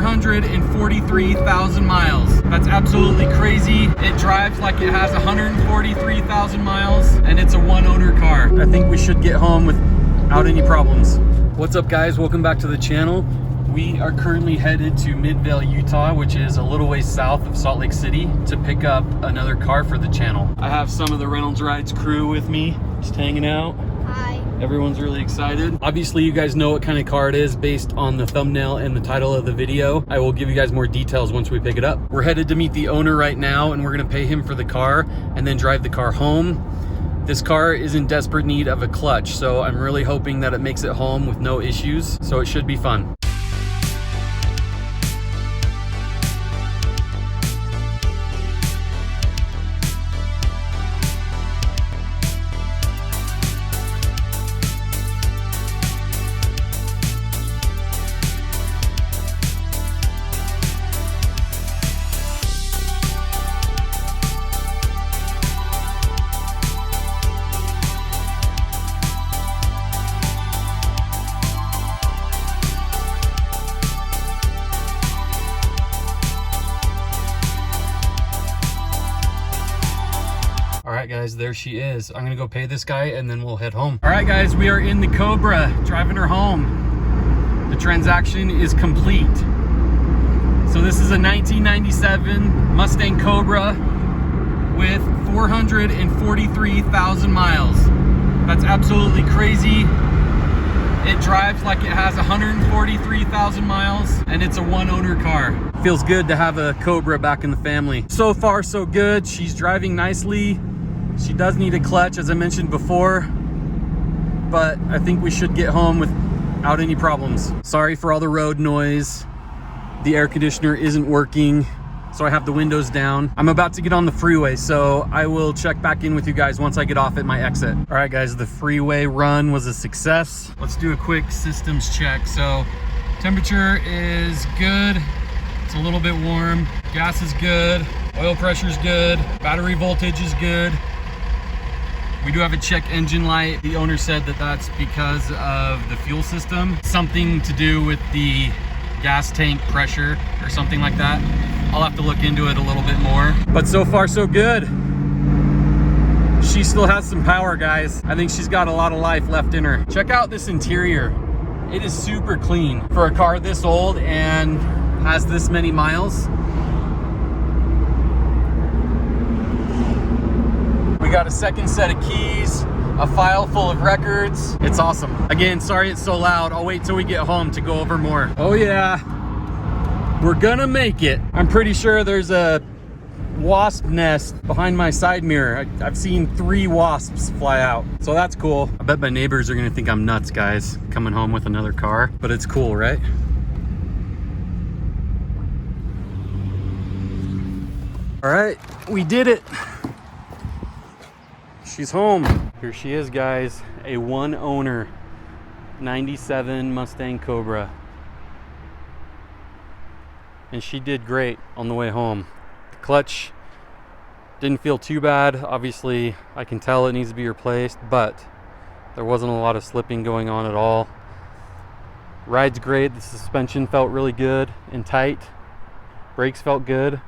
443,000 miles. That's absolutely crazy. It drives like it has 143,000 miles, and it's a one-owner car. I think we should get home without any problems. What's up, guys? Welcome back to the channel. We are currently headed to Midvale, Utah, which is a little ways south of Salt Lake City, to pick up another car for the channel. I have some of the Reynolds Rides crew with me, just hanging out. Hi. Everyone's really excited. Obviously, you guys know what kind of car it is based on the thumbnail and the title of the video. I will give you guys more details once we pick it up. We're headed to meet the owner right now, and we're gonna pay him for the car and then drive the car home. This car is in desperate need of a clutch, so I'm really hoping that it makes it home with no issues, so it should be fun. All right, guys, there she is. I'm gonna go pay this guy and then we'll head home. All right, guys, we are in the Cobra, driving her home. The transaction is complete. So this is a 1997 Mustang Cobra with 443,000 miles. That's absolutely crazy. It drives like it has 143,000 miles, and it's a one-owner car. Feels good to have a Cobra back in the family. So far, so good. She's driving nicely. She does need a clutch, as I mentioned before, but I think we should get home without any problems. Sorry for all the road noise. The air conditioner isn't working, so I have the windows down. I'm about to get on the freeway, so I will check back in with you guys once I get off at my exit. All right, guys, the freeway run was a success. Let's do a quick systems check. So temperature is good. It's a little bit warm. Gas is good. Oil pressure is good. Battery voltage is good. We do have a check engine light. The owner said that that's because of the fuel system. Something to do with the gas tank pressure or something like that. I'll have to look into it a little bit more. But so far, so good. She still has some power, guys. I think she's got a lot of life left in her. Check out this interior. It is super clean for a car this old and has this many miles. We got a second set of keys, a file full of records. It's awesome. Again, sorry it's so loud. I'll wait till we get home to go over more. Oh yeah, we're gonna make it. I'm pretty sure there's a wasp nest behind my side mirror. I've seen 3 wasps fly out, so that's cool. I bet my neighbors are gonna think I'm nuts, guys, coming home with another car, but it's cool, right? All right, we did it. She's home. Here she is, guys. A one-owner 97 Mustang Cobra. And she did great on the way home. The clutch didn't feel too bad. Obviously, I can tell it needs to be replaced, but there wasn't a lot of slipping going on at all. Ride's great. The suspension felt really good and tight. Brakes felt good.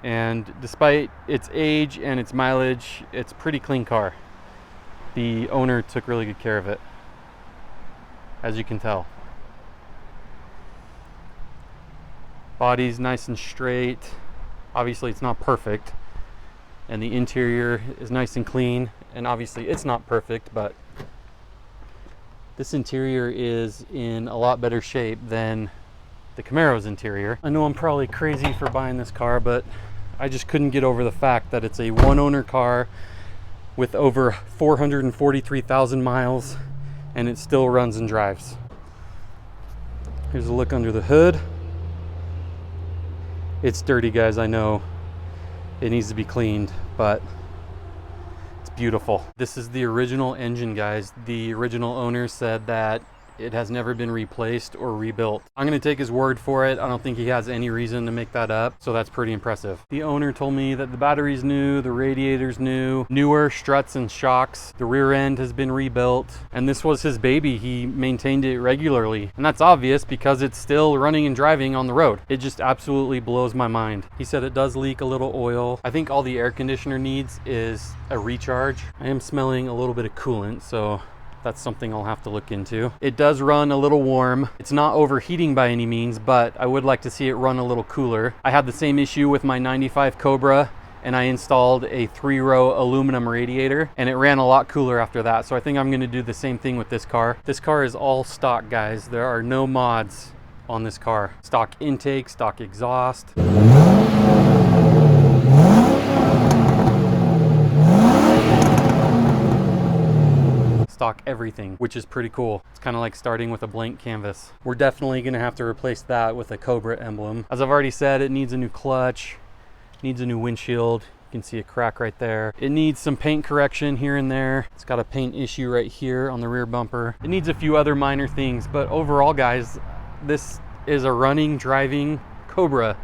And despite its age and its mileage, it's a pretty clean car. The owner took really good care of it, as you can tell. Body's nice and straight. Obviously it's not perfect, and the interior is nice and clean, and obviously it's not perfect, but this interior is in a lot better shape than the Camaro's interior. I know I'm probably crazy for buying this car, but I just couldn't get over the fact that it's a one-owner car with over 443,000 miles, and it still runs and drives. Here's a look under the hood. It's dirty, guys, I know. It needs to be cleaned, but it's beautiful. This is the original engine, guys. The original owner said that it has never been replaced or rebuilt. I'm gonna take his word for it. I don't think he has any reason to make that up, so that's pretty impressive. The owner told me that the battery's new, the radiator's new, newer struts and shocks, the rear end has been rebuilt, and this was his baby. He maintained it regularly, and that's obvious because it's still running and driving on the road. It just absolutely blows my mind. He said it does leak a little oil. I think all the air conditioner needs is a recharge. I am smelling a little bit of coolant, so that's something I'll have to look into. It does run a little warm. It's not overheating by any means, but I would like to see it run a little cooler. I had the same issue with my 95 Cobra, and I installed a 3-row aluminum radiator, and it ran a lot cooler after that. So I think I'm gonna do the same thing with this car. This car is all stock, guys. There are no mods on this car. Stock intake, stock exhaust. Stock everything, which is pretty cool. It's kind of like starting with a blank canvas. We're definitely gonna have to replace that with a Cobra emblem. As I've already said, it needs a new clutch, needs a new windshield. You can see a crack right there. It needs some paint correction here and there. It's got a paint issue right here on the rear bumper. It needs a few other minor things, but overall, guys, this is a running, driving Cobra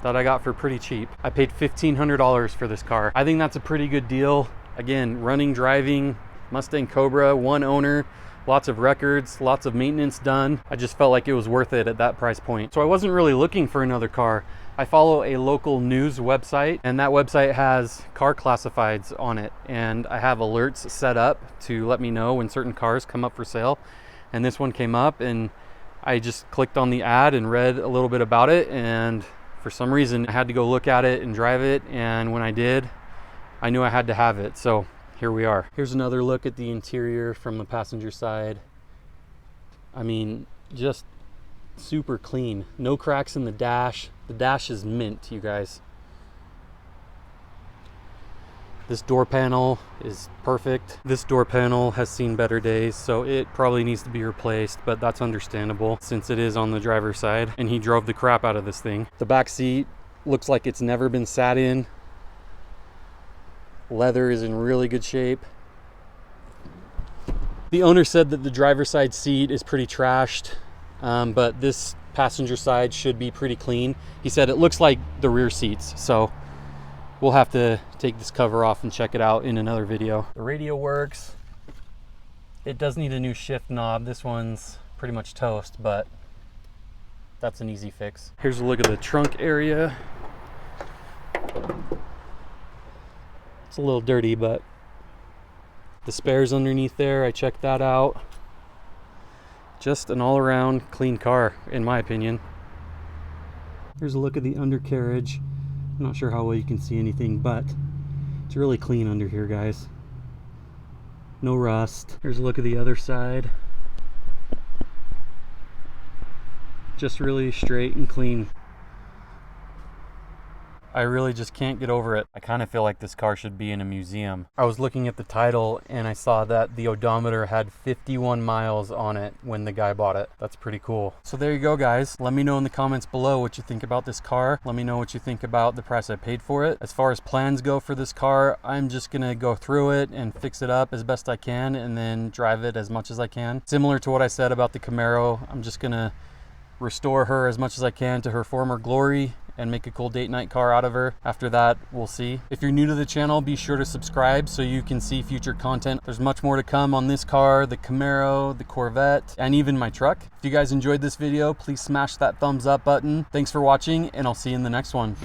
that I got for pretty cheap. I paid $1,500 for this car. I think that's a pretty good deal. Again, running, driving, Mustang Cobra, one owner, lots of records, lots of maintenance done. I just felt like it was worth it at that price point. So I wasn't really looking for another car. I follow a local news website, and that website has car classifieds on it. And I have alerts set up to let me know when certain cars come up for sale. And this one came up, and I just clicked on the ad and read a little bit about it. And for some reason, I had to go look at it and drive it. And when I did, I knew I had to have it. So here we are. Here's another look at the interior from the passenger side. I mean, just super clean. No cracks in the dash. The dash is mint, you guys. This door panel is perfect. This door panel has seen better days, so it probably needs to be replaced, but that's understandable since it is on the driver's side and he drove the crap out of this thing. The back seat looks like it's never been sat in. Leather is in really good shape. The owner said that the driver's side seat is pretty trashed, but this passenger side should be pretty clean. He said it looks like the rear seats, so we'll have to take this cover off and check it out in another video. The radio works. It does need a new shift knob. This one's pretty much toast, but that's an easy fix. Here's a look at the trunk area. It's a little dirty, but the spares underneath there, I checked that out. Just an all-around clean car, in my opinion. Here's a look at the undercarriage. I'm not sure how well you can see anything, but it's really clean under here, guys. No rust. Here's a look at the other side. Just really straight and clean. I really just can't get over it. I kind of feel like this car should be in a museum. I was looking at the title and I saw that the odometer had 51 miles on it when the guy bought it. That's pretty cool. So there you go, guys. Let me know in the comments below what you think about this car. Let me know what you think about the price I paid for it. As far as plans go for this car, I'm just gonna go through it and fix it up as best I can and then drive it as much as I can. Similar to what I said about the Camaro, I'm just gonna restore her as much as I can to her former glory and make a cool date night car out of her. After that, we'll see. If you're new to the channel, be sure to subscribe so you can see future content. There's much more to come on this car, the Camaro, the Corvette, and even my truck. If you guys enjoyed this video, please smash that thumbs up button. Thanks for watching, and I'll see you in the next one.